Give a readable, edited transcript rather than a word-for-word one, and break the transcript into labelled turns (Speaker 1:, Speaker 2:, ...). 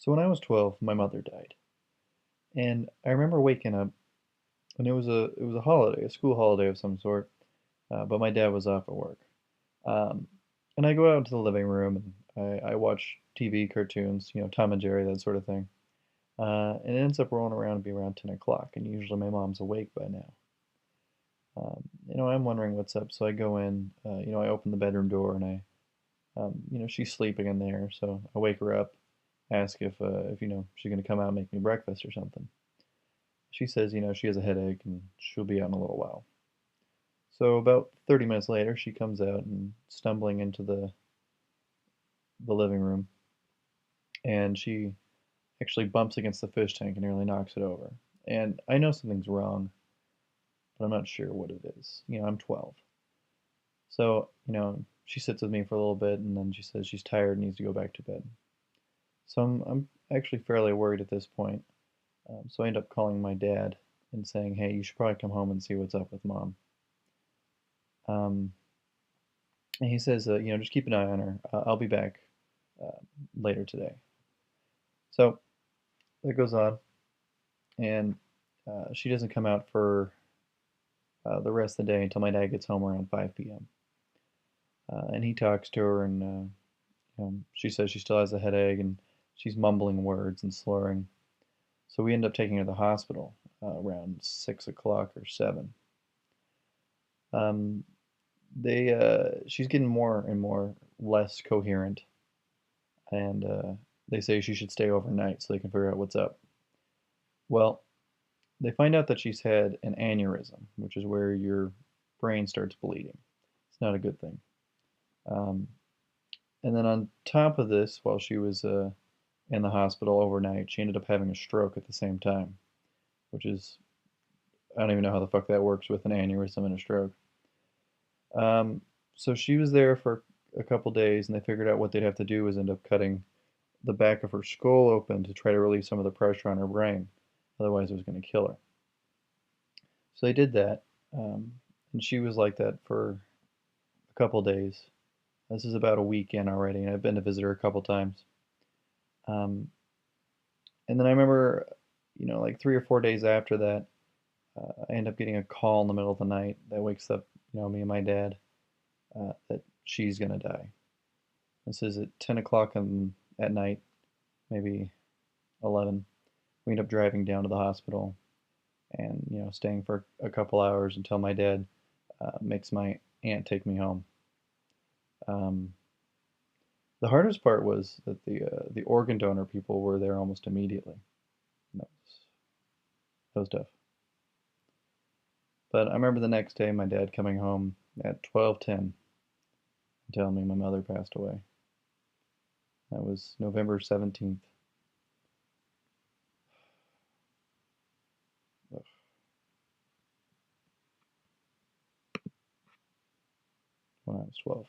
Speaker 1: So when I was 12, my mother died. And I remember waking up and it was a holiday, a school holiday of some sort, but my dad was off at work. Um, and I go out into the living room and I watch TV cartoons, Tom and Jerry, that sort of thing. And it ends up rolling around to be around 10 o'clock, and usually my mom's awake by now. I'm wondering what's up, so I go in, I open the bedroom door and she's sleeping in there, so I wake her up, ask if she's gonna come out and make me breakfast or something. She says, she has a headache and she'll be out in a little while. So about 30 minutes later, she comes out and stumbling into the living room, and she actually bumps against the fish tank and nearly knocks it over. And I know something's wrong, but I'm not sure what it is. I'm 12. So, she sits with me for a little bit and then she says she's tired and needs to go back to bed. So I'm actually fairly worried at this point. So I end up calling my dad and saying, hey, you should probably come home and see what's up with mom. Um, and he says, just keep an eye on her. I'll be back uh, later today. So that goes on, and she doesn't come out for the rest of the day until my dad gets home around 5 p.m. And he talks to her, and she says she still has a headache, and she's mumbling words and slurring. So we end up taking her to the hospital around 6 o'clock or 7. Um, she's getting more and more less coherent, and they say she should stay overnight so they can figure out what's up. Well, they find out that she's had an aneurysm, which is where your brain starts bleeding. It's not a good thing. Um, and then on top of this, while she was in the hospital overnight, she ended up having a stroke at the same time, which is, I don't even know how the fuck that works with an aneurysm and a stroke. Um, so she was there for a couple days, and they figured out what they'd have to do was end up cutting the back of her skull open to try to relieve some of the pressure on her brain. Otherwise, it was going to kill her. So they did that, um, and she was like that for a couple days. This is about a week in already, and I've been to visit her a couple times. Um, and then I remember, like 3 or 4 days after that, I end up getting a call in the middle of the night that wakes up, me and my dad, that she's gonna die. This is at 10 o'clock at night, maybe 11. We end up driving down to the hospital and, staying for a couple hours until my dad makes my aunt take me home. Um, the hardest part was that the organ donor people were there almost immediately. That was tough. But I remember the next day, my dad coming home at 12:10 and telling me my mother passed away. That was November 17th when I was 12.